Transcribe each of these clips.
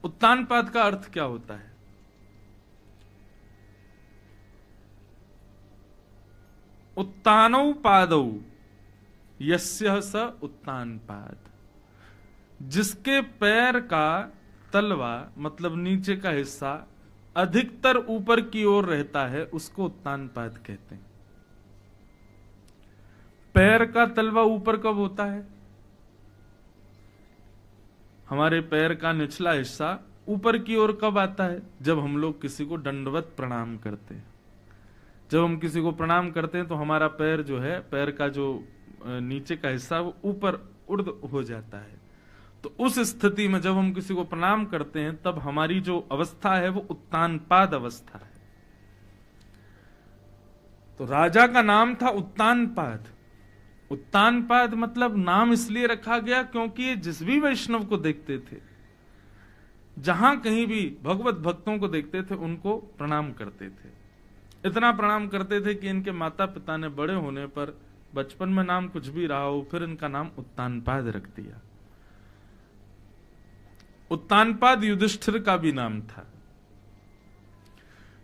उत्तानपाद का अर्थ क्या होता है? उत्तानौ पादौ यस्य स उत्तानपाद। जिसके पैर का तलवा मतलब नीचे का हिस्सा अधिकतर ऊपर की ओर रहता है उसको उत्तानपाद कहते हैं। पैर का तलवा ऊपर कब होता है? हमारे पैर का निचला हिस्सा ऊपर की ओर कब आता है? जब हम लोग किसी को दंडवत प्रणाम करते हैं। जब हम किसी को प्रणाम करते हैं तो हमारा पैर जो है, पैर का जो नीचे का हिस्सा वो ऊपर उर्ध हो जाता है। तो उस स्थिति में जब हम किसी को प्रणाम करते हैं तब हमारी जो अवस्था है वो उत्तानपाद अवस्था है। तो राजा का नाम था उत्तानपाद। उत्तानपाद मतलब नाम इसलिए रखा गया क्योंकि ये जिस भी वैष्णव को देखते थे, जहां कहीं भी भगवत भक्तों को देखते थे उनको प्रणाम करते थे। इतना प्रणाम करते थे कि इनके माता पिता ने बड़े होने पर बचपन में नाम कुछ भी रहा हो फिर इनका नाम उत्तानपाद रख दिया। उत्तानपाद युधिष्ठिर का भी नाम था।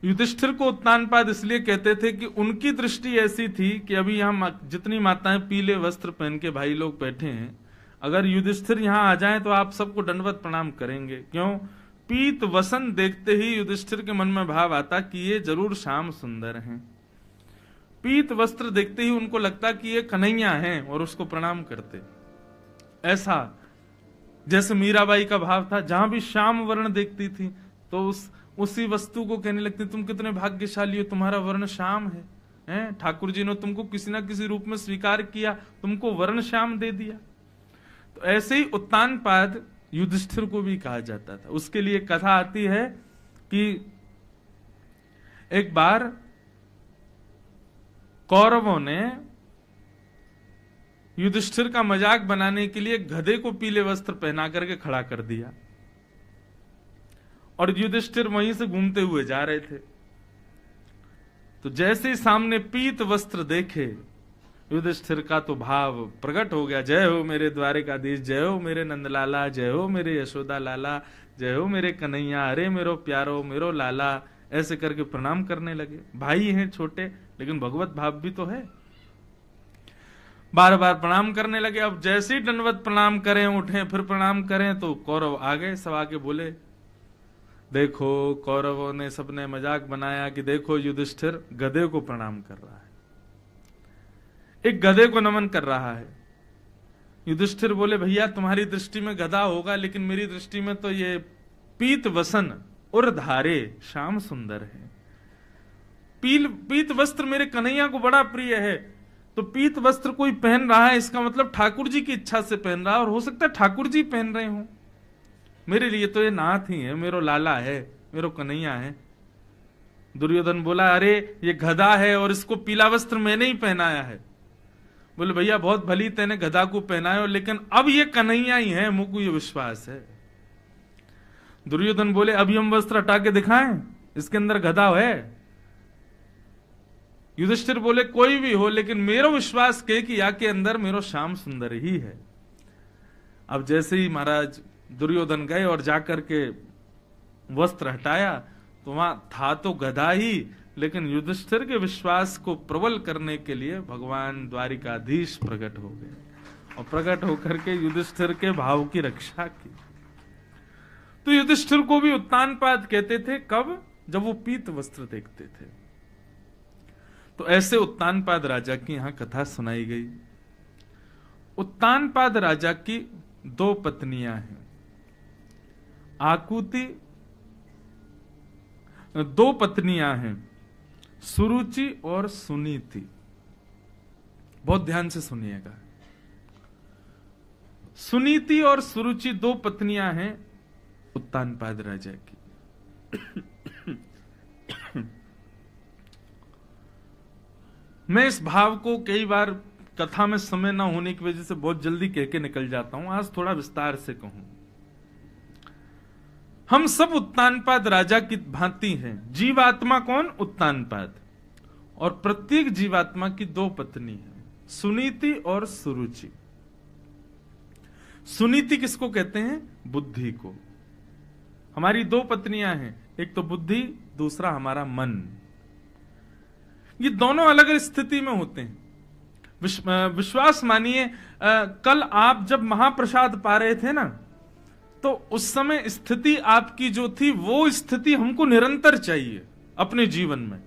युधिष्ठिर को उत्तानपाद इसलिए कहते थे कि उनकी दृष्टि ऐसी थी कि अभी यहां जितनी माताएं पीले वस्त्र पहन के भाई लोग बैठे हैं, अगर युधिष्ठिर यहां आ जाएं तो आप सबको दंडवत प्रणाम करेंगे। क्यों? पीत वसन देखते ही युधिष्ठिर के मन में भाव आता कि ये जरूर श्याम सुंदर हैं। पीत वस्त्र देखते ही उनको लगता कि ये कन्हैया हैं और उसको प्रणाम करते। ऐसा जैसे मीराबाई का भाव था, जहां भी श्याम वर्ण देखती थी तो उसी वस्तु को कहने लगती, तुम कितने भाग्यशाली हो, तुम्हारा वर्ण श्याम है, ठाकुर जी ने तुमको किसी ना किसी रूप में स्वीकार किया, तुमको वर्ण श्याम दे दिया। तो ऐसे ही उत्तानपाद युधिष्ठिर को भी कहा जाता था। उसके लिए कथा आती है कि एक बार कौरवों ने युधिष्ठिर का मजाक बनाने के लिए गधे को पीले वस्त्र पहना करके खड़ा कर दिया और युधिष्ठिर वहीं से घूमते हुए जा रहे थे। तो जैसे ही सामने पीत वस्त्र देखे युधिष्ठिर का तो भाव प्रकट हो गया, जय हो मेरे द्वारिकाधीश, जय हो मेरे नंदलाला, जय हो मेरे यशोदा लाला, जय हो मेरे कन्हैया, अरे मेरो प्यारो मेरो लाला, ऐसे करके प्रणाम करने लगे। भाई हैं छोटे लेकिन भगवत भाव भी तो है। बार बार प्रणाम करने लगे। अब जैसे ही दंडवत प्रणाम करें, उठे फिर प्रणाम करें तो कौरव आ गए। सब आके बोले, देखो कौरवों ने सबने मजाक बनाया कि देखो युधिष्ठिर गधे को प्रणाम कर रहा है, एक गधे को नमन कर रहा है। युधिष्ठिर बोले, भैया तुम्हारी दृष्टि में गधा होगा लेकिन मेरी दृष्टि में तो ये पीत वसन और धारे श्याम सुंदर है। पीत वस्त्र मेरे कन्हैया को बड़ा प्रिय है। तो पीत वस्त्र कोई पहन रहा है इसका मतलब ठाकुर जी की इच्छा से पहन रहा है, और हो सकता है ठाकुर जी पहन रहे हो। मेरे लिए तो ये नाथ ही है, मेरो लाला है, मेरो कन्हैया है। दुर्योधन बोला, अरे ये गधा है और इसको पीला वस्त्र मैंने ही पहनाया है। बोले, भैया बहुत भली तेने गधा को पहनाया लेकिन अब ये कन्हैया ही है, मुझको ये विश्वास है। दुर्योधन बोले, अभी हम वस्त्र हटा के दिखाएं, इसके अंदर गधा है। युधिष्ठिर बोले, कोई भी हो लेकिन मेरो विश्वास के या के अंदर मेरो श्याम सुंदर ही है। अब जैसे ही महाराज दुर्योधन गए और जाकर के वस्त्र हटाया तो वहां था तो गधा ही, लेकिन युधिष्ठिर के विश्वास को प्रबल करने के लिए भगवान द्वारिकाधीश प्रकट हो गए और प्रकट होकर के युधिष्ठिर के भाव की रक्षा की। तो युधिष्ठिर को भी उत्तानपाद कहते थे। कब? जब वो पीत वस्त्र देखते थे। तो ऐसे उत्तानपाद राजा की यहां कथा सुनाई गई। उत्तानपाद राजा की 2 पत्नियां हैं, आकुति। 2 पत्नियां हैं, सुरुचि और सुनीति। बहुत ध्यान से सुनिएगा। सुनीति और सुरुचि 2 पत्नियां हैं उत्तानपाद राजा की। मैं इस भाव को कई बार कथा में समय ना होने की वजह से बहुत जल्दी कह के निकल जाता हूं, आज थोड़ा विस्तार से कहूं। हम सब उत्तानपाद राजा की भांति हैं। जीवात्मा कौन? उत्तानपाद। और प्रत्येक जीवात्मा की 2 पत्नी है, सुनीति और सुरुचि। सुनीति किसको कहते हैं? बुद्धि को। हमारी दो पत्नियां हैं, एक तो बुद्धि, दूसरा हमारा मन। ये दोनों अलग अलग स्थिति में होते हैं। विश्वास मानिए, कल आप जब महाप्रसाद पा रहे थे ना, तो उस समय स्थिति आपकी जो थी वो स्थिति हमको निरंतर चाहिए अपने जीवन में।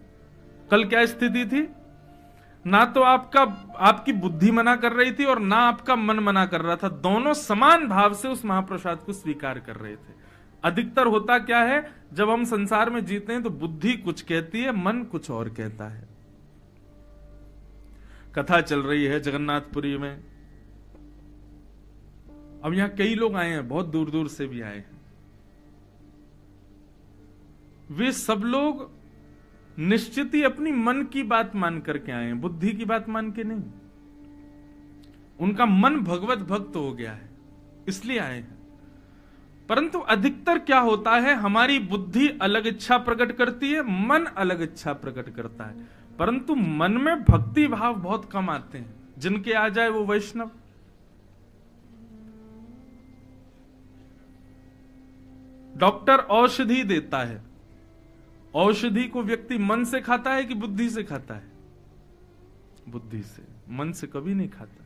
कल क्या स्थिति थी? ना तो आपकी बुद्धि मना कर रही थी और ना आपका मन मना कर रहा था, दोनों समान भाव से उस महाप्रसाद को स्वीकार कर रहे थे। अधिकतर होता क्या है, जब हम संसार में जीते हैं तो बुद्धि कुछ कहती है, मन कुछ और कहता है। कथा चल रही है जगन्नाथपुरी में, अब यहां कई लोग आए हैं, बहुत दूर दूर से भी आए हैं। वे सब लोग निश्चित ही अपनी मन की बात मान करके आए हैं, बुद्धि की बात मान के नहीं। उनका मन भगवत भक्त हो गया है, इसलिए आए हैं। परंतु अधिकतर क्या होता है, हमारी बुद्धि अलग इच्छा प्रकट करती है, मन अलग इच्छा प्रकट करता है, परंतु मन में भक्ति भाव बहुत कम आते हैं। जिनके आ जाए वो वैष्णव। डॉक्टर औषधि देता है, औषधि को व्यक्ति मन से खाता है कि बुद्धि से खाता है? बुद्धि से, मन से कभी नहीं खाता।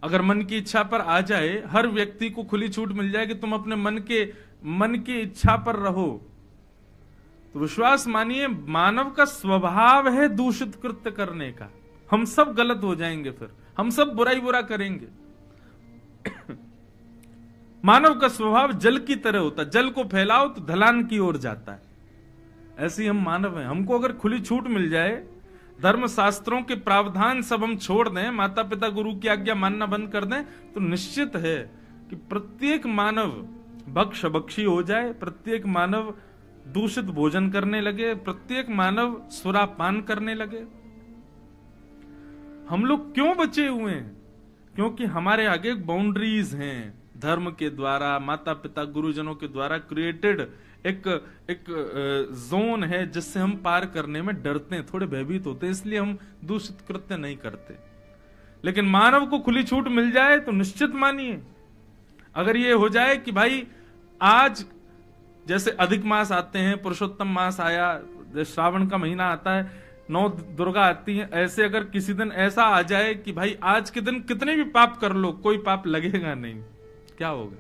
अगर मन की इच्छा पर आ जाए, हर व्यक्ति को खुली छूट मिल जाए कि तुम अपने मन की इच्छा पर रहो, तो विश्वास मानिए मानव का स्वभाव है दूषित कृत्य करने का। हम सब गलत हो जाएंगे, फिर हम सब बुराई बुरा करेंगे। मानव का स्वभाव जल की तरह होता है, जल को फैलाओ तो ढलान की ओर जाता है। ऐसे ही हम मानव हैं। हमको अगर खुली छूट मिल जाए, धर्म शास्त्रों के प्रावधान सब हम छोड़ दें, माता पिता गुरु की आज्ञा मानना बंद कर दें, तो निश्चित है कि प्रत्येक मानव भक्षी हो जाए, प्रत्येक मानव दूषित भोजन करने लगे, प्रत्येक मानव सुरापान करने लगे। हम लोग क्यों बचे हुए हैं? क्योंकि हमारे आगे बाउंड्रीज हैं, धर्म के द्वारा, माता पिता गुरुजनों के द्वारा क्रिएटेड एक जोन है, जिससे हम पार करने में डरते हैं, थोड़े भयभीत होते हैं, इसलिए हम दूषित कृत्य नहीं करते। लेकिन मानव को खुली छूट मिल जाए तो निश्चित मानिए, अगर ये हो जाए कि भाई आज जैसे अधिक मास आते हैं, पुरुषोत्तम मास आया, श्रावण का महीना आता है, 9 दुर्गा आती है, ऐसे अगर किसी दिन ऐसा आ जाए कि भाई आज के दिन कितने भी पाप कर लो कोई पाप लगेगा नहीं, क्या होगा?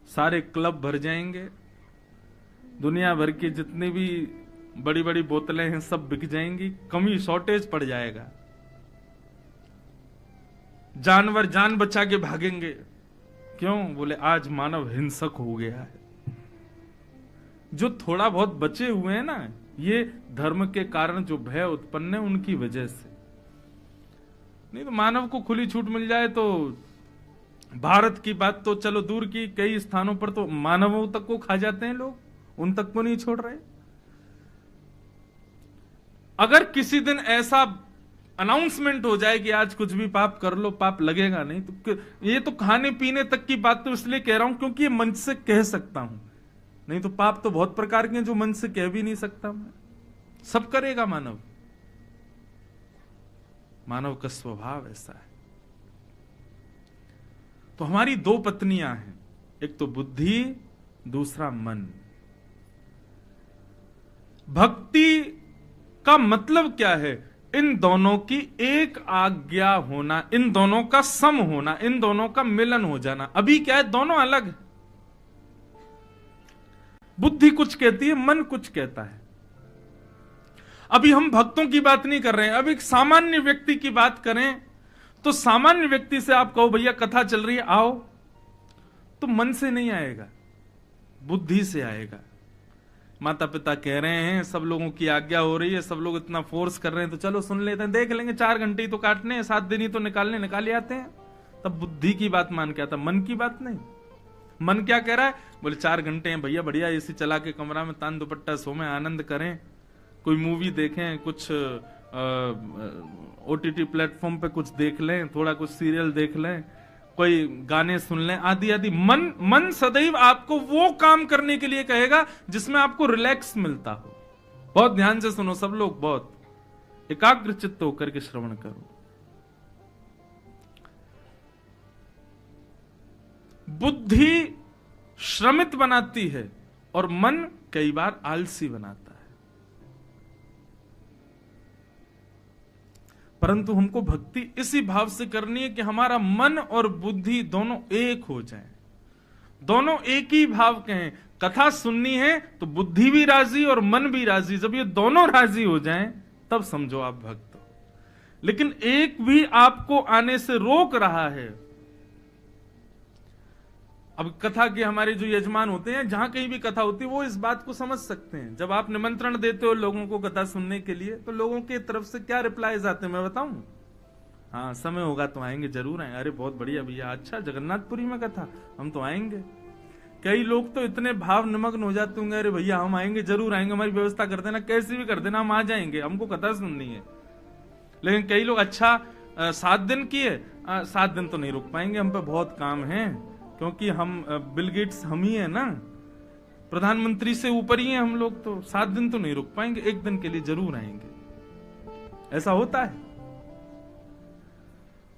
सारे क्लब भर जाएंगे, दुनिया भर की जितनी भी बड़ी बड़ी बोतलें हैं सब बिक जाएंगी, कमी शॉर्टेज पड़ जाएगा, जानवर जान बचा के भागेंगे। क्यों? बोले आज मानव हिंसक हो गया है। जो थोड़ा बहुत बचे हुए हैं ना, ये धर्म के कारण जो भय उत्पन्न है उनकी वजह से। नहीं तो मानव को खुली छूट मिल जाए तो, भारत की बात तो चलो दूर की, कई स्थानों पर तो मानवों तक को खा जाते हैं लोग, उन तक को नहीं छोड़ रहे। अगर किसी दिन ऐसा अनाउंसमेंट हो जाए कि आज कुछ भी पाप कर लो पाप लगेगा नहीं, तो ये तो खाने पीने तक की बात तो इसलिए कह रहा हूं क्योंकि ये मन से कह सकता हूं, नहीं तो पाप तो बहुत प्रकार के हैं जो मन से कह भी नहीं सकता मैं। सब करेगा मानव, मानव का स्वभाव ऐसा है। तो हमारी 2 पत्नियां हैं, एक तो बुद्धि, दूसरा मन। भक्ति का मतलब क्या है? इन दोनों की एक आज्ञा होना, इन दोनों का सम होना, इन दोनों का मिलन हो जाना। अभी क्या है, दोनों अलग है। बुद्धि कुछ कहती है, मन कुछ कहता है। अभी हम भक्तों की बात नहीं कर रहे हैं, अब एक सामान्य व्यक्ति की बात करें तो सामान्य व्यक्ति से आप कहो भैया कथा चल रही है आओ, तो मन से नहीं आएगा, बुद्धि से आएगा। माता पिता कह रहे हैं, सब लोगों की आज्ञा हो रही है, सब लोग इतना फोर्स कर रहे हैं, तो चलो सुन लेते हैं, देख लेंगे, 4 घंटे ही तो काटने हैं, 7 दिन ही तो निकाले आते हैं। तब बुद्धि की बात मान के आता, मन की बात नहीं। मन क्या कह रहा है? बोले 4 घंटे हैं भैया, बढ़िया एसी चला के कमरा में तान दुपट्टा सोमें, आनंद करें, कोई मूवी देखें, कुछ OTT प्लेटफॉर्म पे कुछ देख लें, थोड़ा कुछ सीरियल देख लें, कोई गाने सुन लें, आदि आदि। मन सदैव आपको वो काम करने के लिए कहेगा जिसमें आपको रिलैक्स मिलता हो। बहुत ध्यान से सुनो सब लोग, बहुत एकाग्र चित्त होकर के श्रवण करो। बुद्धि श्रमित बनाती है और मन कई बार आलसी बनाता है। परंतु हमको भक्ति इसी भाव से करनी है कि हमारा मन और बुद्धि दोनों एक हो जाए, दोनों एक ही भाव के हैं। कथा सुननी है तो बुद्धि भी राजी और मन भी राजी, जब ये दोनों राजी हो जाएं तब समझो आप भक्त हो। लेकिन एक भी आपको आने से रोक रहा है। अब कथा के हमारे जो यजमान होते हैं, जहां कहीं भी कथा होती है, वो इस बात को समझ सकते हैं। जब आप निमंत्रण देते हो लोगों को कथा सुनने के लिए, तो लोगों की तरफ से क्या रिप्लाईज आते हैं मैं बताऊं? हाँ, समय होगा तो आएंगे, जरूर आएंगे। अरे बहुत बढ़िया भैया, अच्छा जगन्नाथपुरी में कथा, हम तो आएंगे। कई लोग तो इतने भाव निमग्न हो जाते होंगे, अरे भैया हम आएंगे, जरूर आएंगे, हमारी व्यवस्था कर देना, कैसी भी कर देना, हम आ जाएंगे, हमको कथा सुननी है। लेकिन कई लोग अच्छा 7 दिन किए, 7 दिन तो नहीं रुक पाएंगे, हम पे बहुत काम है, क्योंकि हम बिल गेट्स हम ही है ना, प्रधानमंत्री से ऊपर ही हैं हम लोग, तो 7 दिन तो नहीं रुक पाएंगे, 1 दिन के लिए जरूर आएंगे। ऐसा होता है।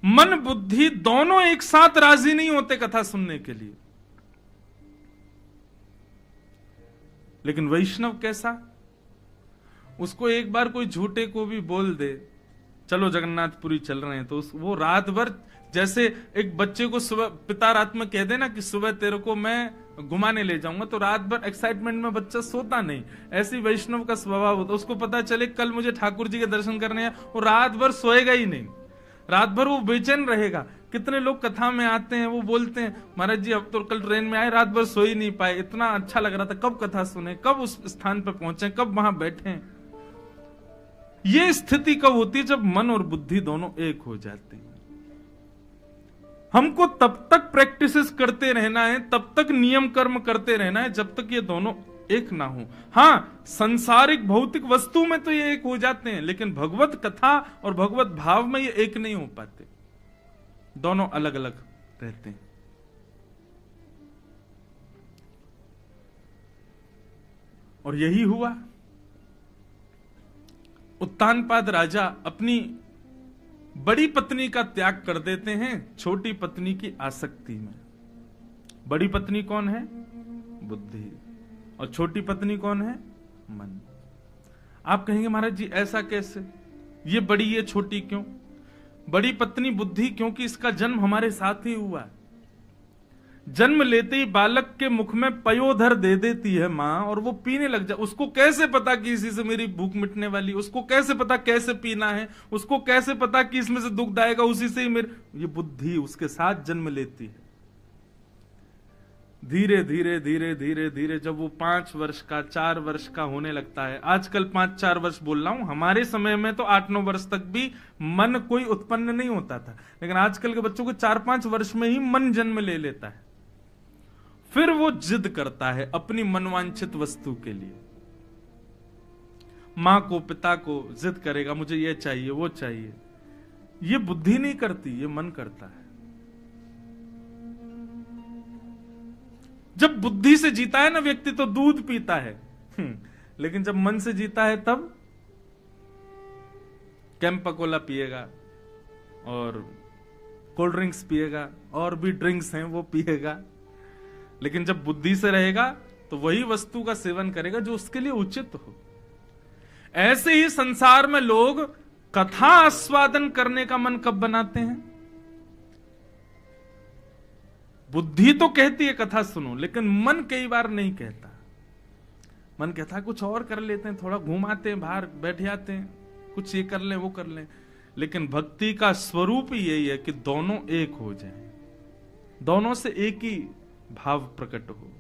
मन बुद्धि दोनों एक साथ राजी नहीं होते कथा सुनने के लिए। लेकिन वैष्णव कैसा? उसको एक बार कोई झूठे को भी बोल दे, चलो जगन्नाथपुरी चल रहे हैं, तो वो रात भर, जैसे एक बच्चे को सुबह पिता रात में कह देना कि सुबह तेरे को मैं घुमाने ले जाऊंगा, तो रात भर एक्साइटमेंट में बच्चा सोता नहीं। ऐसी वैष्णव का स्वभाव होता है। उसको पता चले कल मुझे ठाकुर जी के दर्शन करने हैं, वो रात भर सोएगा ही नहीं, रात भर वो बेचैन रहेगा। कितने लोग कथा में आते हैं, वो बोलते हैं महाराज जी अब तो कल ट्रेन में आए, रात भर सो ही नहीं पाए, इतना अच्छा लग रहा था, कब कथा सुने, कब उस स्थान पर पहुंचे, कब वहां बैठे। ये स्थिति कब होती है? जब मन और बुद्धि दोनों एक हो जाते हैं। हमको तब तक प्रैक्टिसेस करते रहना है, तब तक नियम कर्म करते रहना है, जब तक ये दोनों एक ना हो। हाँ, सांसारिक भौतिक वस्तु में तो ये एक हो जाते हैं, लेकिन भगवत कथा और भगवत भाव में ये एक नहीं हो पाते, दोनों अलग अलग रहते हैं। और यही हुआ। उत्तानपाद राजा अपनी बड़ी पत्नी का त्याग कर देते हैं छोटी पत्नी की आसक्ति में। बड़ी पत्नी कौन है? बुद्धि। और छोटी पत्नी कौन है? मन। आप कहेंगे महाराज जी ऐसा कैसे, ये बड़ी ये छोटी क्यों? बड़ी पत्नी बुद्धि, क्योंकि इसका जन्म हमारे साथ ही हुआ। जन्म लेते ही बालक के मुख में पयोधर दे देती है मां, और वो पीने लग जाए। उसको कैसे पता कि इसी से मेरी भूख मिटने वाली? उसको कैसे पता कैसे पीना है? उसको कैसे पता कि इसमें से दुख आएगा, उसी से ही मेरे, ये बुद्धि उसके साथ जन्म लेती है। धीरे धीरे धीरे धीरे धीरे जब वो 5 वर्ष का 4 वर्ष का होने लगता है, आजकल 5-4 वर्ष बोल रहा हूं, हमारे समय में तो 8-9 वर्ष तक भी मन कोई उत्पन्न नहीं होता था, लेकिन आजकल के बच्चों को 4-5 वर्ष में ही मन जन्म ले लेता है। फिर वो जिद करता है अपनी मनवांछित वस्तु के लिए। मां को पिता को जिद करेगा, मुझे ये चाहिए वो चाहिए। ये बुद्धि नहीं करती, ये मन करता है। जब बुद्धि से जीता है ना व्यक्ति तो दूध पीता है, लेकिन जब मन से जीता है तब कैंपा कोला पिएगा और कोल्ड ड्रिंक्स पिएगा, और भी ड्रिंक्स हैं वो पिएगा। लेकिन जब बुद्धि से रहेगा तो वही वस्तु का सेवन करेगा जो उसके लिए उचित हो। ऐसे ही संसार में लोग कथा आस्वादन करने का मन कब बनाते हैं? बुद्धि तो कहती है कथा सुनो, लेकिन मन कई बार नहीं कहता। मन कहता है कुछ और कर लेते हैं, थोड़ा घुमाते हैं, बाहर बैठ जाते हैं, कुछ ये कर लें वो कर लें। लेकिन भक्ति का स्वरूप ही यही है कि दोनों एक हो जाएं, दोनों से एक ही भाव प्रकट हो।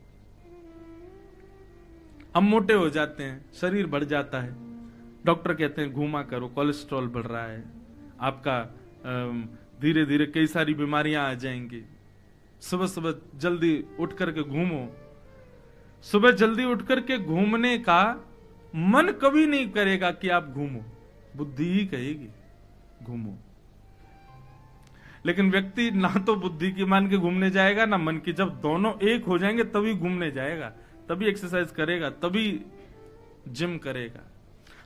हम मोटे हो जाते हैं, शरीर बढ़ जाता है, डॉक्टर कहते हैं घूमा करो, कोलेस्ट्रॉल बढ़ रहा है आपका, धीरे धीरे कई सारी बीमारियां आ जाएंगी। सुबह सुबह जल्दी उठ करके घूमो। सुबह जल्दी उठ करके घूमने का मन कभी नहीं करेगा कि आप घूमो, बुद्धि ही कहेगी घूमो। लेकिन व्यक्ति ना तो बुद्धि की मान के घूमने जाएगा ना मन की। जब दोनों एक हो जाएंगे तभी घूमने जाएगा, तभी एक्सरसाइज करेगा, तभी जिम करेगा।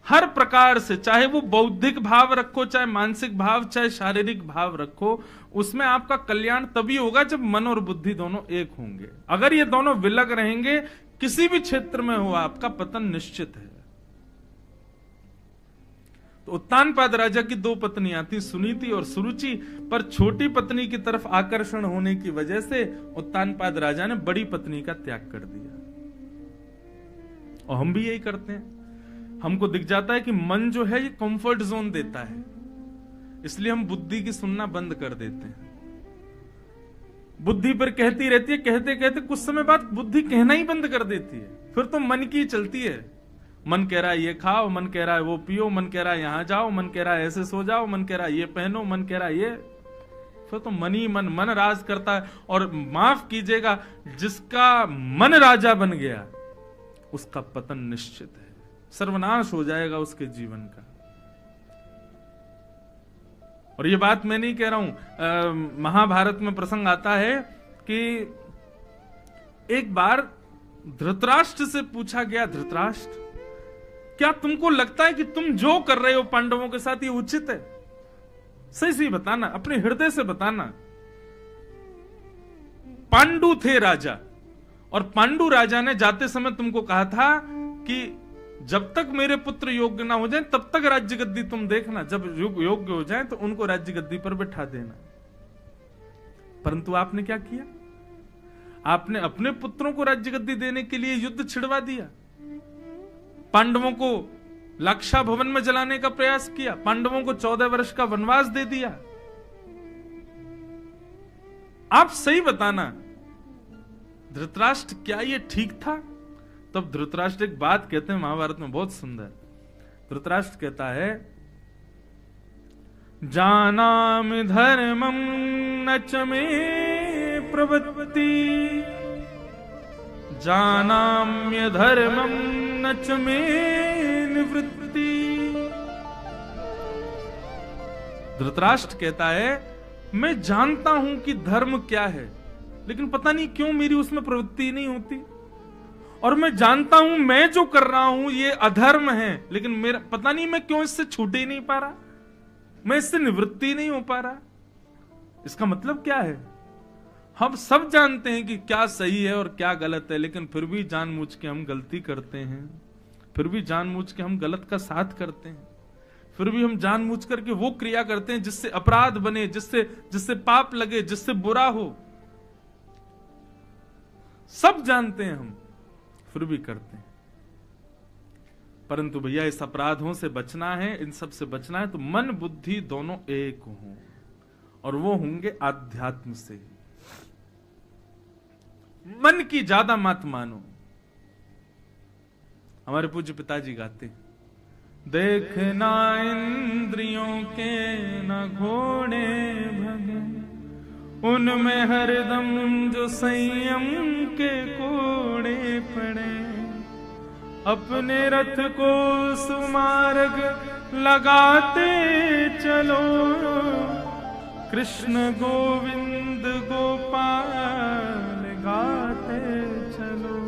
हर प्रकार से, चाहे वो बौद्धिक भाव रखो, चाहे मानसिक भाव, चाहे शारीरिक भाव रखो, उसमें आपका कल्याण तभी होगा जब मन और बुद्धि दोनों एक होंगे। अगर ये दोनों विलग रहेंगे, किसी भी क्षेत्र में हो, आपका पतन निश्चित है। तो उत्तानपाद राजा की 2 पत्नियां थी, सुनीति और सुरुचि, पर छोटी पत्नी की तरफ आकर्षण होने की वजह से उत्तानपाद राजा ने बड़ी पत्नी का त्याग कर दिया। और हम भी यही करते हैं। हमको दिख जाता है कि मन जो है ये कंफर्ट जोन देता है, इसलिए हम बुद्धि की सुनना बंद कर देते हैं। बुद्धि पर कहती रहती है, कहते कहते कुछ समय बाद बुद्धि कहना ही बंद कर देती है, फिर तो मन की चलती है। मन कह रहा है ये खाओ, मन कह रहा है वो पियो, मन कह रहा है यहां जाओ, मन कह रहा है ऐसे सो जाओ, मन कह रहा है ये पहनो, मन कह रहा है ये, फिर तो मन ही मन राज करता है। और माफ कीजिएगा, जिसका मन राजा बन गया उसका पतन निश्चित है, सर्वनाश हो जाएगा उसके जीवन का। और ये बात मैं नहीं कह रहा हूं, महाभारत में प्रसंग आता है कि एक बार धृतराष्ट्र से पूछा गया, धृतराष्ट्र क्या तुमको लगता है कि तुम जो कर रहे हो पांडवों के साथ ये उचित है? सही सही बताना, अपने हृदय से बताना। पांडु थे राजा, और पांडु राजा ने जाते समय तुमको कहा था कि जब तक मेरे पुत्र योग्य ना हो जाए तब तक राज्य गद्दी तुम देखना, जब योग्य हो जाए तो उनको राज्य गद्दी पर बिठा देना। परंतु आपने क्या किया? आपने अपने पुत्रों को राज्य गद्दी देने के लिए युद्ध छिड़वा दिया, पांडवों को लाक्षा भवन में जलाने का प्रयास किया, पांडवों को 14 वर्ष का वनवास दे दिया। आप सही बताना धृतराष्ट्र, क्या ये ठीक था? तब धृतराष्ट्र एक बात कहते हैं महाभारत में बहुत सुंदर। धृतराष्ट्र कहता है, जानामि धर्मं न च मे प्रवृत्ति, जानाम्य धर्मं न च मे निवृत्ति। धृतराष्ट्र कहता है, मैं जानता हूं कि धर्म क्या है, लेकिन पता नहीं क्यों मेरी उसमें प्रवृत्ति नहीं होती। और मैं जानता हूं मैं जो कर रहा हूं ये अधर्म है, लेकिन मेरा पता नहीं मैं क्यों इससे छूट ही नहीं पा रहा, मैं इससे निवृत्ति नहीं हो पा रहा। इसका मतलब क्या है? हम सब जानते हैं कि क्या सही है और क्या गलत है, लेकिन फिर भी जानबूझ के हम गलती करते हैं, फिर भी जानबूझ के हम गलत का साथ करते हैं, फिर भी हम जानबूझ करके वो क्रिया करते हैं जिससे अपराध बने, जिससे पाप लगे, जिससे बुरा हो। सब जानते हैं हम, फिर भी करते हैं। परंतु भैया इस अपराधों से बचना है, इन सब से बचना है तो मन बुद्धि दोनों एक हों, और वो होंगे आध्यात्म से। मन की ज्यादा मत मानो। हमारे पूज्य पिताजी गाते, देखना इंद्रियों के न घोड़े भगे, उनमें हरदम जो संयम के कोड़े पड़े, अपने रथ को सुमार्ग लगाते चलो, कृष्ण गोविंद गोपाल गाते चलो,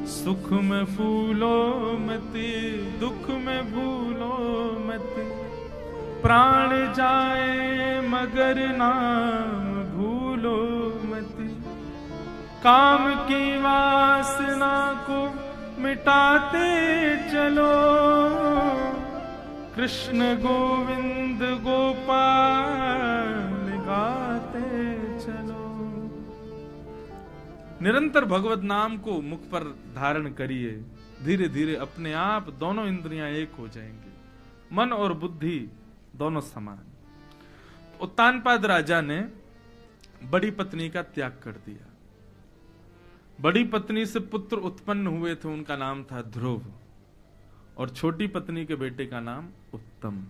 सुख में फूलो मति, दुख में भूलो मति, प्राण जाए मगर नाम भूलो मति, काम की वासना को मिटाते चलो, कृष्ण गोविंद गोपाल गाते चलो। निरंतर भगवत नाम को मुख पर धारण करिए, धीरे धीरे अपने आप दोनों इंद्रियां एक हो जाएंगे, मन और बुद्धि दोनों समान। उत्तानपाद राजा ने बड़ी पत्नी का त्याग कर दिया। बड़ी पत्नी से पुत्र उत्पन्न हुए थे, उनका नाम था ध्रुव, और छोटी पत्नी के बेटे का नाम उत्तम।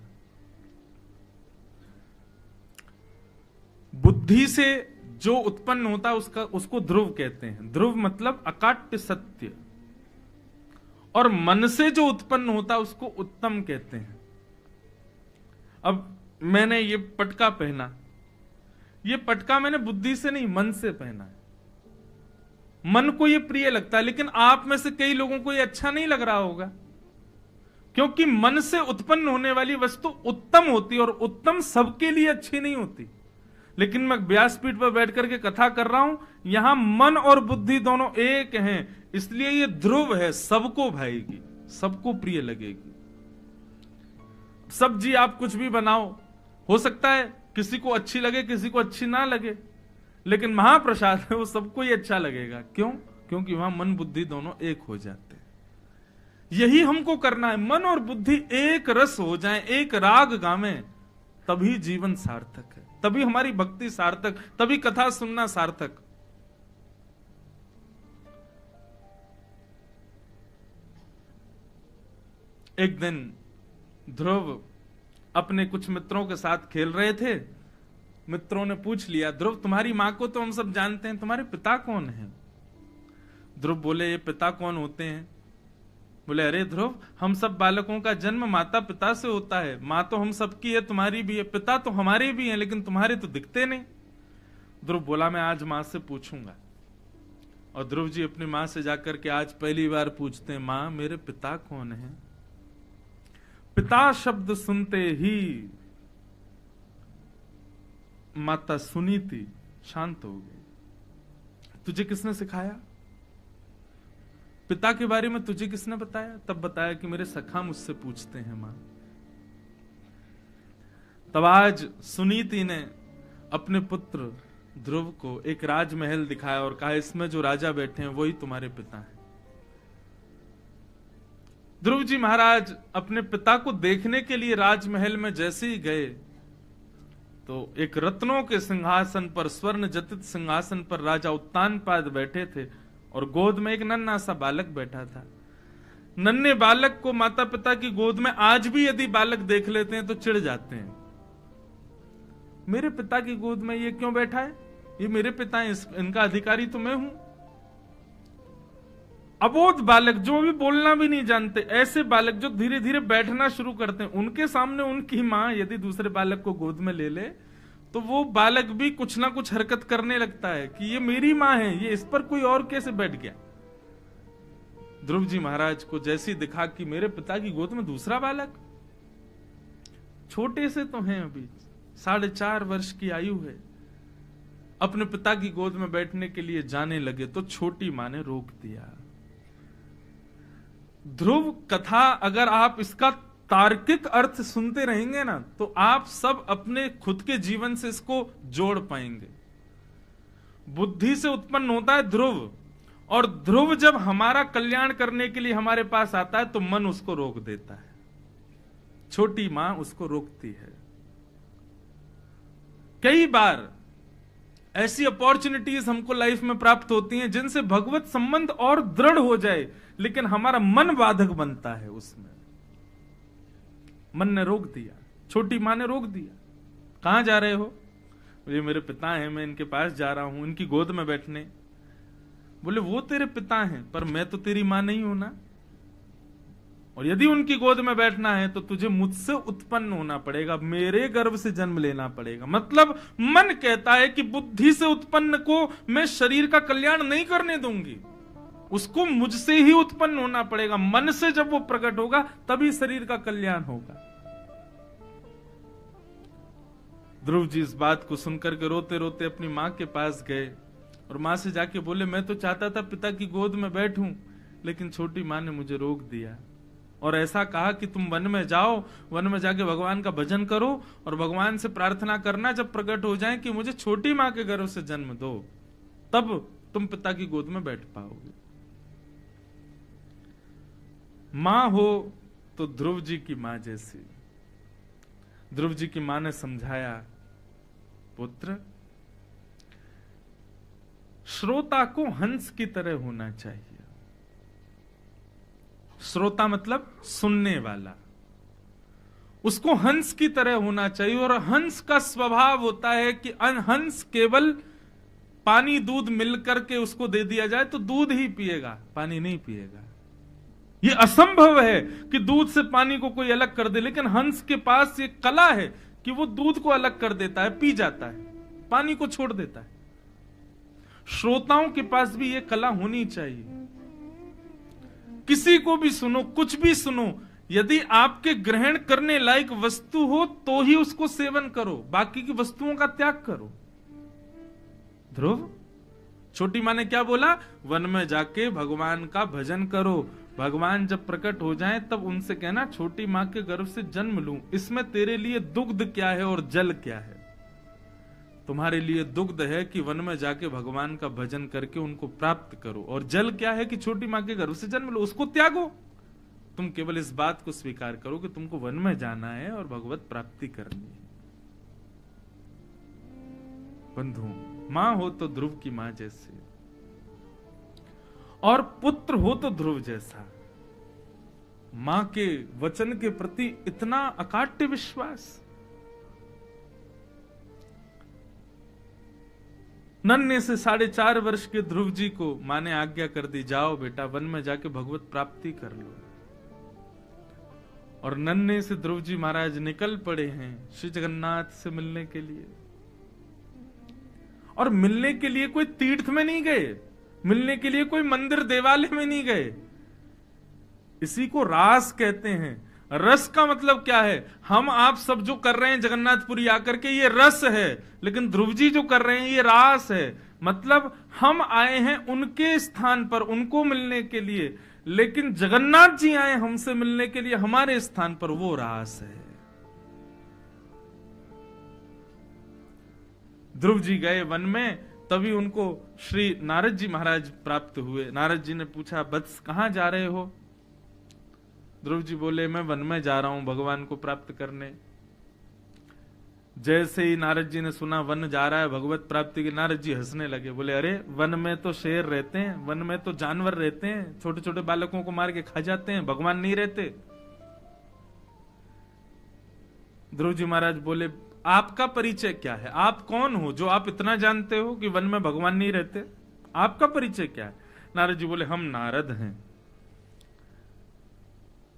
बुद्धि से जो उत्पन्न होता है उसको ध्रुव कहते हैं। ध्रुव मतलब अकाट्य सत्य। और मन से जो उत्पन्न होता है उसको उत्तम कहते हैं। अब मैंने ये पटका पहना, ये पटका मैंने बुद्धि से नहीं मन से पहना है। मन को ये प्रिय लगता है, लेकिन आप में से कई लोगों को ये अच्छा नहीं लग रहा होगा, क्योंकि मन से उत्पन्न होने वाली वस्तु उत्तम होती है और उत्तम सबके लिए अच्छी नहीं होती। लेकिन मैं व्यासपीठ पर बैठ करके कथा कर रहा हूं, यहां मन और बुद्धि दोनों एक हैं, इसलिए ये ध्रुव है, सबको भाएगी, सबको प्रिय लगेगी। सब्जी आप कुछ भी बनाओ, हो सकता है किसी को अच्छी लगे, किसी को अच्छी ना लगे, लेकिन महाप्रसाद है वो सबको ही अच्छा लगेगा। क्यों? क्योंकि वहां मन बुद्धि दोनों एक हो जाते हैं। यही हमको करना है, मन और बुद्धि एक रस हो जाएं, एक राग गावें, तभी जीवन सार्थक है, तभी हमारी भक्ति सार्थक, तभी कथा सुनना सार्थक। एक दिन ध्रुव अपने कुछ मित्रों के साथ खेल रहे थे। मित्रों ने पूछ लिया, ध्रुव तुम्हारी मां को तो हम सब जानते हैं, तुम्हारे पिता कौन हैं? ध्रुव बोले, ये पिता कौन होते हैं? बोले, अरे ध्रुव, हम सब बालकों का जन्म माता पिता से होता है, मां तो हम सबकी है, तुम्हारी भी है, पिता तो हमारे भी हैं, लेकिन तुम्हारे तो दिखते नहीं। ध्रुव बोला, मैं आज मां से पूछूंगा। और ध्रुव जी अपनी मां से जाकर के आज पहली बार पूछते हैं, मां मेरे पिता कौन है? पिता शब्द सुनते ही माता सुनीति शांत हो गई। तुझे किसने सिखाया? पिता के बारे में तुझे किसने बताया? तब बताया कि मेरे सखा मुझसे पूछते हैं मां। तब आज सुनीति ने अपने पुत्र ध्रुव को एक राजमहल दिखाया और कहा, इसमें जो राजा बैठे हैं वही तुम्हारे पिता हैं। ध्रुव जी महाराज अपने पिता को देखने के लिए राजमहल में जैसे ही गए तो एक रत्नों के सिंहासन पर, स्वर्ण जटित सिंहासन पर राजा उत्तानपाद बैठे थे और गोद में एक नन्हा सा बालक बैठा था। नन्हे बालक को माता पिता की गोद में आज भी यदि बालक देख लेते हैं तो चिढ़ जाते हैं, मेरे पिता की गोद में ये क्यों बैठा है? ये मेरे पिता हैं, इनका अधिकारी तो मैं हूं। अबोध बालक जो भी बोलना भी नहीं जानते, ऐसे बालक जो धीरे धीरे बैठना शुरू करते हैं, उनके सामने उनकी मां यदि दूसरे बालक को गोद में ले ले तो वो बालक भी कुछ ना कुछ हरकत करने लगता है कि ये मेरी मां है, ये इस पर कोई और कैसे बैठ गया। ध्रुव जी महाराज को जैसी दिखा कि मेरे पिता की गोद में दूसरा बालक, छोटे से तो हैं, अभी 4.5 वर्ष की आयु है, अपने पिता की गोद में बैठने के लिए जाने लगे तो छोटी मां ने रोक दिया। ध्रुव कथा अगर आप इसका तार्किक अर्थ सुनते रहेंगे ना तो आप सब अपने खुद के जीवन से इसको जोड़ पाएंगे। बुद्धि से उत्पन्न होता है ध्रुव, और ध्रुव जब हमारा कल्याण करने के लिए हमारे पास आता है तो मन उसको रोक देता है, छोटी मां उसको रोकती है। कई बार ऐसी अपॉर्चुनिटीज हमको लाइफ में प्राप्त होती हैं जिनसे भगवत संबंध और दृढ़ हो जाए, लेकिन हमारा मन बाधक बनता है उसमें। मन ने रोक दिया, छोटी मां ने रोक दिया। कहां जा रहे हो? ये मेरे पिता हैं, मैं इनके पास जा रहा हूं इनकी गोद में बैठने। बोले, वो तेरे पिता हैं पर मैं तो तेरी मां नहीं हूं ना, और यदि उनकी गोद में बैठना है तो तुझे मुझसे उत्पन्न होना पड़ेगा, मेरे गर्भ से जन्म लेना पड़ेगा। मतलब मन कहता है कि बुद्धि से उत्पन्न को मैं शरीर का कल्याण नहीं करने दूंगी, उसको मुझसे ही उत्पन्न होना पड़ेगा। मन से जब वो प्रकट होगा तभी शरीर का कल्याण होगा। ध्रुव जी इस बात को सुनकर के रोते रोते अपनी मां के पास गए और मां से जाके बोले, मैं तो चाहता था पिता की गोद में बैठूं, लेकिन छोटी मां ने मुझे रोक दिया और ऐसा कहा कि तुम वन में जाओ, वन में जाके भगवान का भजन करो और भगवान से प्रार्थना करना जब प्रकट हो जाए कि मुझे छोटी मां के गर्भ से जन्म दो, तब तुम पिता की गोद में बैठ पाओगे। मां हो तो ध्रुव जी की मां जैसी। ध्रुव जी की मां ने समझाया, पुत्र श्रोता को हंस की तरह होना चाहिए। श्रोता मतलब सुनने वाला, उसको हंस की तरह होना चाहिए। और हंस का स्वभाव होता है कि हंस केवल पानी दूध मिलकर के उसको दे दिया जाए तो दूध ही पिएगा, पानी नहीं पिएगा। यह असंभव है कि दूध से पानी को कोई अलग कर दे, लेकिन हंस के पास ये कला है कि वो दूध को अलग कर देता है, पी जाता है, पानी को छोड़ देता है। श्रोताओं के पास भी ये कला होनी चाहिए। किसी को भी सुनो, कुछ भी सुनो, यदि आपके ग्रहण करने लायक वस्तु हो तो ही उसको सेवन करो, बाकी की वस्तुओं का त्याग करो। ध्रुव, छोटी माँ ने क्या बोला? वन में जाके भगवान का भजन करो, भगवान जब प्रकट हो जाएं तब उनसे कहना छोटी माँ के गर्भ से जन्म लूं, इसमें तेरे लिए दुग्ध क्या है और जल क्या है? तुम्हारे लिए दुग्ध है कि वन में जाके भगवान का भजन करके उनको प्राप्त करो, और जल क्या है कि छोटी माँ के गर्भ से जन्म लो, उसको त्यागो। तुम केवल इस बात को स्वीकार करो कि तुमको वन में जाना है और भगवत प्राप्ति करनी है। बंधु, मां हो तो ध्रुव की मां जैसे, और पुत्र हो तो ध्रुव जैसा। मां के वचन के प्रति इतना अकाट्य विश्वास। नन्हे से 4.5 वर्ष के ध्रुव जी को मां ने आज्ञा कर दी, जाओ बेटा वन में जाके भगवत प्राप्ति कर लो। और नन्हे से ध्रुव जी महाराज निकल पड़े हैं श्री जगन्नाथ से मिलने के लिए। और मिलने के लिए कोई तीर्थ में नहीं गए, मिलने के लिए कोई मंदिर देवालय में नहीं गए। इसी को रास कहते हैं। रस का मतलब क्या है? हम आप सब जो कर रहे हैं जगन्नाथपुरी आकर के, ये रस है, लेकिन ध्रुव जी जो कर रहे हैं ये रास है। मतलब हम आए हैं उनके स्थान पर उनको मिलने के लिए, लेकिन जगन्नाथ जी आए हमसे मिलने के लिए हमारे स्थान पर, वो रास है। ध्रुव जी गए वन में, तभी उनको श्री नारद जी महाराज प्राप्त हुए। नारद जी ने पूछा, वत्स कहां जा रहे हो? ध्रुव जी बोले, मैं वन में जा रहा हूं भगवान को प्राप्त करने। जैसे ही नारद जी ने सुना वन जा रहा है भगवत प्राप्ति के, नारद जी हंसने लगे। बोले, अरे वन में तो शेर रहते हैं, वन में तो जानवर रहते हैं, छोटे छोटे बालकों को मार के खा जाते हैं, भगवान नहीं रहते। ध्रुव जी महाराज बोले, आपका परिचय क्या है? आप कौन हो जो आप इतना जानते हो कि वन में भगवान नहीं रहते? आपका परिचय क्या है? नारद जी बोले, हम नारद हैं।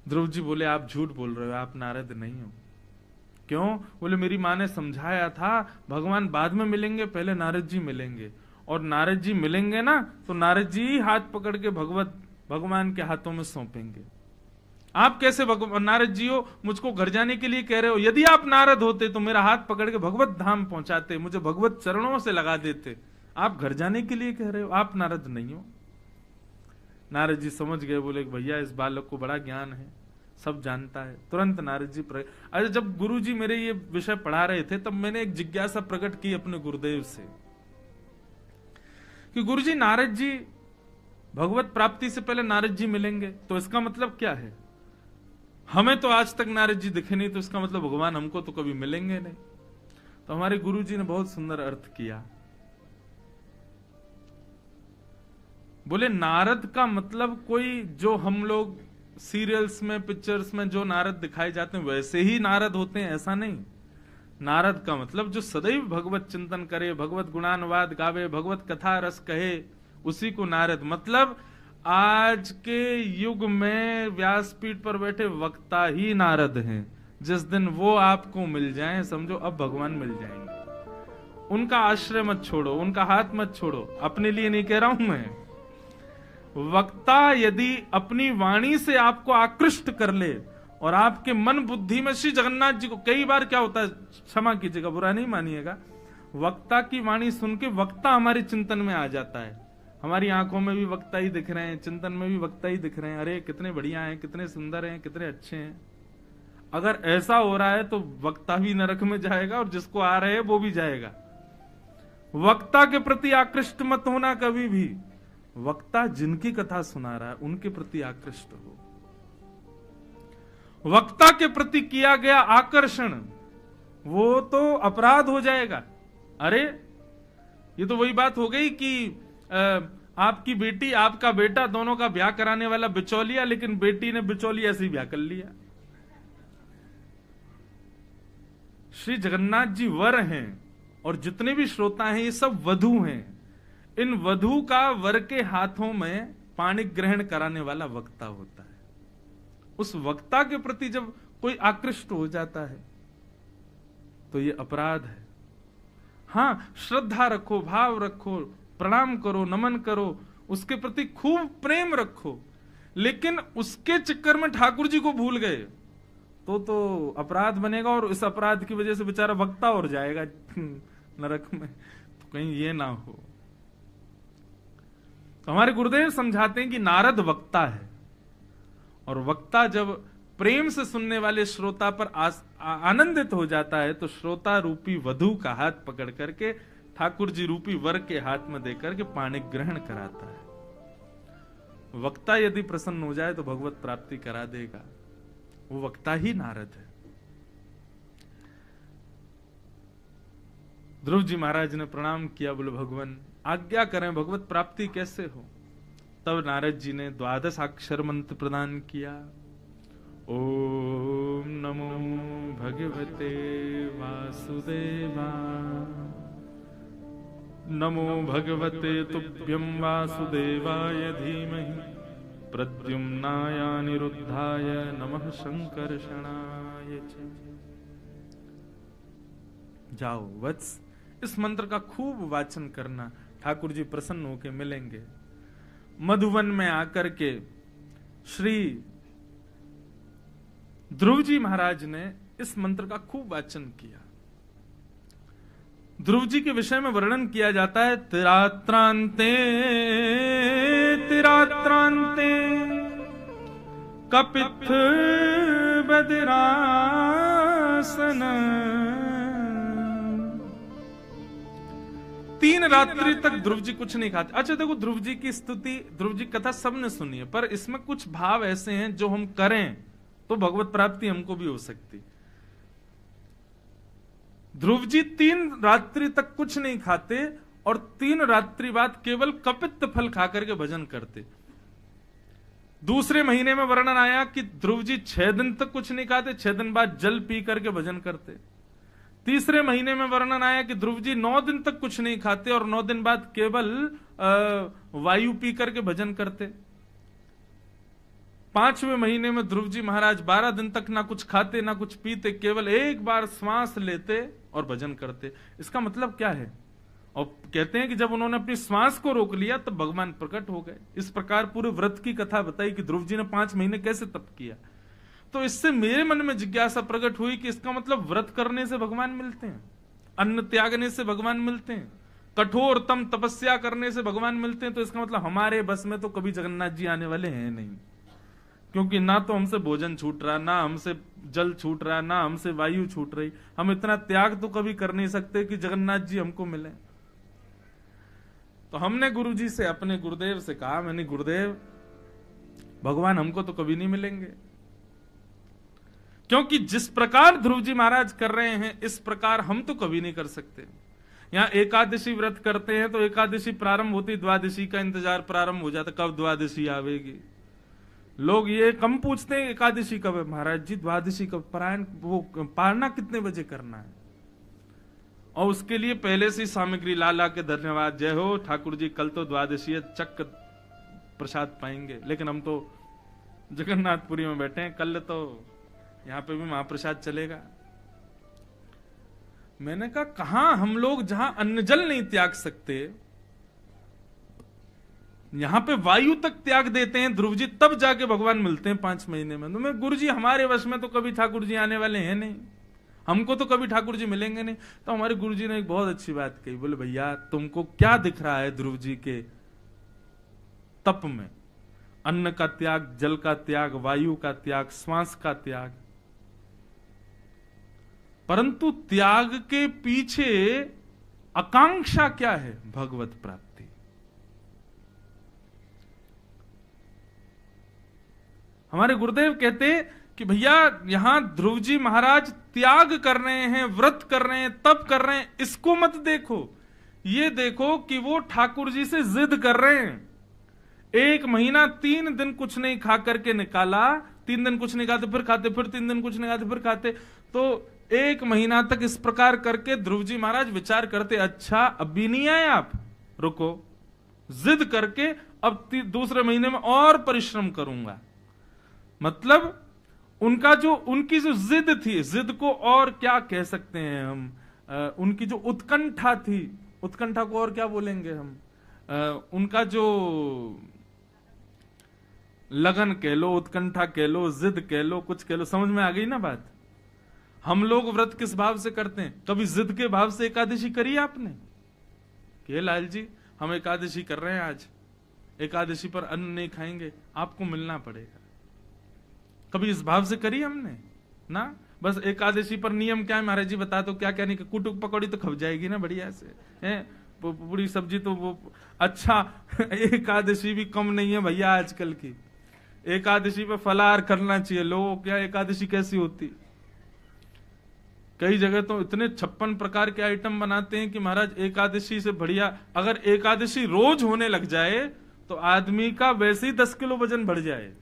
ध्रुव जी बोले, आप झूठ बोल रहे हो, आप नारद नहीं हो। क्यों? बोले, मेरी माँ ने समझाया था भगवान बाद में मिलेंगे, पहले नारद जी मिलेंगे, और नारद जी मिलेंगे ना तो नारद जी हाथ पकड़ के भगवान के हाथों में सौंपेंगे। आप कैसे नारद जी हो? मुझको घर जाने के लिए कह रहे हो? यदि आप नारद होते तो मेरा हाथ पकड़ के भगवत धाम पहुंचाते, मुझे भगवत चरणों से लगा देते। आप घर जाने के लिए कह रहे हो, आप नारद नहीं हो। नारद जी समझ गए, बोले भैया इस बालक को बड़ा ज्ञान है, सब जानता है। तुरंत नारद जी अरे जब गुरु जी मेरे ये विषय पढ़ा रहे थे तब मैंने एक जिज्ञासा प्रकट की अपने गुरुदेव से कि गुरु जी, नारद जी भगवत प्राप्ति से पहले नारद जी मिलेंगे, तो इसका मतलब क्या है? हमें तो आज तक नारद जी दिखे नहीं, तो इसका मतलब भगवान हमको तो कभी मिलेंगे नहीं। तो हमारे गुरु जी ने बहुत सुंदर अर्थ किया। बोले, नारद का मतलब कोई जो हम लोग सीरियल्स में पिक्चर्स में जो नारद दिखाए जाते हैं वैसे ही नारद होते हैं, ऐसा नहीं। नारद का मतलब जो सदैव भगवत चिंतन करे, भगवत गुणानुवाद गावे, भगवत कथा रस कहे, उसी को नारद। मतलब आज के युग में व्यासपीठ पर बैठे वक्ता ही नारद हैं। जिस दिन वो आपको मिल जाएं, समझो अब भगवान मिल जाएंगे। उनका आश्रय मत छोड़ो, उनका हाथ मत छोड़ो। अपने लिए नहीं कह रहा हूं मैं। वक्ता यदि अपनी वाणी से आपको आकृष्ट कर ले और आपके मन बुद्धि में, श्री जगन्नाथ जी को कई बार क्या होता है, क्षमा कीजिएगा, बुरा नहीं मानिएगा, वक्ता की वाणी सुन के वक्ता हमारे चिंतन में आ जाता है। हमारी आंखों में भी वक्ता ही दिख रहे हैं, चिंतन में भी वक्ता ही दिख रहे हैं। अरे कितने बढ़िया हैं, कितने सुंदर हैं, कितने अच्छे हैं। अगर ऐसा हो रहा है तो वक्ता भी नरक में जाएगा और जिसको आ रहे हैं वो भी जाएगा। वक्ता के प्रति आकृष्ट मत होना कभी भी। वक्ता जिनकी कथा सुना रहा है उनके प्रति आकृष्ट हो। वक्ता के प्रति किया गया आकर्षण वो तो अपराध हो जाएगा। अरे ये तो वही बात हो गई कि आपकी बेटी आपका बेटा दोनों का ब्याह कराने वाला बिचौलिया, लेकिन बेटी ने बिचौलिया से ही ब्याह कर लिया। श्री जगन्नाथ जी वर हैं और जितने भी श्रोता हैं ये सब वधू हैं। इन वधू का वर के हाथों में पाणी ग्रहण कराने वाला वक्ता होता है। उस वक्ता के प्रति जब कोई आकृष्ट हो जाता है तो ये अपराध है। हां, श्रद्धा रखो, भाव रखो, प्रणाम करो, नमन करो, उसके प्रति खूब प्रेम रखो, लेकिन उसके चक्कर में ठाकुर जी को भूल गए तो अपराध बनेगा, और इस अपराध की वजह से बेचारा वक्ता और जाएगा नरक में। तो कहीं ये ना हो। तो हमारे गुरुदेव समझाते हैं कि नारद वक्ता है, और वक्ता जब प्रेम से सुनने वाले श्रोता पर आनंदित हो जाता है तो श्रोता रूपी वधु का हाथ पकड़ करके ठाकुर जी रूपी वर के हाथ में देकर के पाणी ग्रहण कराता है। वक्ता यदि प्रसन्न हो जाए तो भगवत प्राप्ति करा देगा। वो वक्ता ही नारद है। ध्रुव जी महाराज ने प्रणाम किया, बोले भगवान आज्ञा करें, भगवत प्राप्ति कैसे हो। तब नारद जी ने 12 अक्षर मंत्र प्रदान किया। ओम नमो भगवते वासुदेवा, नमो भगवते तुभ्यं वासुदेवाय धीमहि प्रद्युम्नाय अनिरुद्धाय नमः संकर्षणाय च। जाओ वत्स, इस मंत्र का खूब वाचन करना, ठाकुर जी प्रसन्न होकर मिलेंगे। मधुवन में आकर के श्री ध्रुव जी महाराज ने इस मंत्र का खूब वाचन किया। ध्रुव जी के विषय में वर्णन किया जाता है, तिरात्रांते तिरात्रांते कपित्थ बदिरासन। तीन रात्रि तक ध्रुव जी कुछ नहीं खाते। अच्छा देखो, ध्रुव जी की स्तुति, ध्रुव जी कथा सबने सुनी है, पर इसमें कुछ भाव ऐसे हैं जो हम करें तो भगवत प्राप्ति हमको भी हो सकती। ध्रुव जी 3 रात्रि तक कुछ नहीं खाते और 3 रात्रि बाद केवल कपित्त फल खाकर के भजन करते। दूसरे महीने में वर्णन आया कि ध्रुव जी 6 दिन तक कुछ नहीं खाते, 6 दिन बाद जल पी करके भजन करते। तीसरे महीने में वर्णन आया कि ध्रुव जी 9 दिन तक कुछ नहीं खाते और 9 दिन बाद केवल वायु पी करके भजन करते। 5वें महीने में ध्रुव जी महाराज 12 दिन तक ना कुछ खाते ना कुछ पीते, केवल एक बार श्वास लेते और भजन करते। इसका मतलब क्या है? और कहते हैं कि जब उन्होंने अपनी श्वास को रोक लिया तब भगवान प्रकट हो गए। इस प्रकार पूरे व्रत की कथा बताई कि ध्रुव जी ने 5 महीने कैसे तप किया। तो इससे मेरे मन में जिज्ञासा प्रकट हुई कि इसका मतलब व्रत करने से भगवान मिलते हैं, अन्न त्यागने से भगवान मिलते हैं, कठोरतम तपस्या करने से भगवान मिलते हैं। तो इसका मतलब हमारे बस में तो कभी जगन्नाथ जी आने वाले हैं नहीं, क्योंकि ना तो हमसे भोजन छूट रहा, ना हमसे जल छूट रहा, ना हमसे वायु छूट रही। हम इतना त्याग तो कभी कर नहीं सकते कि जगन्नाथ जी हमको मिले। तो हमने गुरु जी से, अपने गुरुदेव से कहा, मैंने गुरुदेव भगवान हमको तो कभी नहीं मिलेंगे, क्योंकि जिस प्रकार ध्रुव जी महाराज कर रहे हैं इस प्रकार हम तो कभी नहीं कर सकते। यहां एकादशी व्रत करते हैं तो एकादशी प्रारंभ होती, द्वादशी का इंतजार प्रारंभ हो जाता, कब द्वादशी आवेगी। लोग ये कम पूछते हैं एकादशी कब है, महाराज जी द्वादशी कब, पारायण वो पारना कितने बजे करना है। और उसके लिए पहले से सामग्री ला ला के, धन्यवाद, जय हो ठाकुर जी, कल तो द्वादशी है, चक प्रसाद पाएंगे। लेकिन हम तो जगन्नाथपुरी में बैठे हैं, कल तो यहां पे भी महाप्रसाद चलेगा। मैंने कहा कहां हम लोग जहां अन्न जल नहीं त्याग सकते, यहां पे वायु तक त्याग देते हैं ध्रुव जी, तब जाके भगवान मिलते हैं 5 महीने में। तो मैं, गुरु जी हमारे वश में तो कभी ठाकुर जी आने वाले हैं नहीं, हमको तो कभी ठाकुर जी मिलेंगे नहीं। तो हमारे गुरु जी ने एक बहुत अच्छी बात कही, बोले भैया तुमको क्या दिख रहा है ध्रुव जी के तप में? अन्न का त्याग, जल का त्याग, वायु का त्याग, श्वास का त्याग, परंतु त्याग के पीछे आकांक्षा क्या है? भगवत प्राप्ति। हमारे गुरुदेव कहते कि भैया यहां ध्रुव जी महाराज त्याग कर रहे हैं, व्रत कर रहे हैं, तप कर रहे हैं, इसको मत देखो। ये देखो कि वो ठाकुर जी से जिद कर रहे हैं। 1 महीना 3 दिन कुछ नहीं खा करके निकाला, 3 दिन कुछ नहीं खाते फिर खाते, फिर 3 दिन कुछ नहीं खाते फिर खाते। तो 1 महीना तक इस प्रकार करके ध्रुव जी महाराज विचार करते, अच्छा अब भी नहीं आए आप, रुको, जिद करके अब दूसरे महीने में और परिश्रम करूंगा। मतलब उनकी जो जिद थी, जिद को और क्या कह सकते हैं हम, उनकी जो उत्कंठा थी, उत्कंठा को और क्या बोलेंगे हम, उनका जो लगन कह लो, उत्कंठा कह लो, जिद कह लो, कुछ कह लो, समझ में आ गई ना बात। हम लोग व्रत किस भाव से करते हैं? कभी जिद के भाव से एकादशी करी आपने कि लाल जी हम एकादशी कर रहे हैं, आज एकादशी पर अन्न नहीं खाएंगे, आपको मिलना पड़ेगा? कभी इस भाव से करी हमने ना? बस एकादशी पर नियम क्या है महाराज जी बता दो, क्या क्या नहीं, कुटुक पकौड़ी तो खप जाएगी ना बढ़िया से, है पूरी सब्जी तो वो अच्छा। एकादशी भी कम नहीं है भैया आजकल की, एकादशी पे फलाहार करना चाहिए लोगों। क्या एकादशी कैसी होती? कई जगह तो इतने 56 प्रकार के आइटम बनाते हैं कि महाराज एकादशी से बढ़िया, अगर एकादशी रोज होने लग जाए तो आदमी का वैसे ही 10 किलो वजन बढ़ जाए।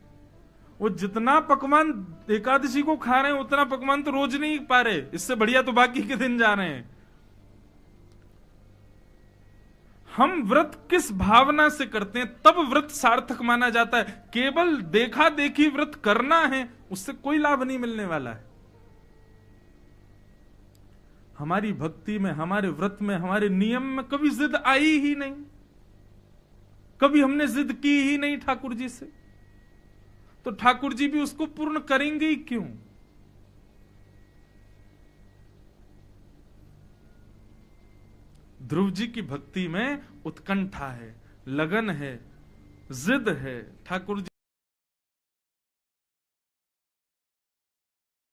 वो जितना पकवान एकादशी को खा रहे हैं उतना पकवान तो रोज नहीं पा रहे, इससे बढ़िया तो बाकी के दिन जा रहे हैं। हम व्रत किस भावना से करते हैं तब व्रत सार्थक माना जाता है। केवल देखा देखी व्रत करना है उससे कोई लाभ नहीं मिलने वाला है। हमारी भक्ति में, हमारे व्रत में, हमारे नियम में कभी जिद आई ही नहीं, कभी हमने जिद की ही नहीं ठाकुर जी से, तो ठाकुर जी भी उसको पूर्ण करेंगे ही क्यों? ध्रुव जी की भक्ति में उत्कंठा है, लगन है, जिद है, ठाकुर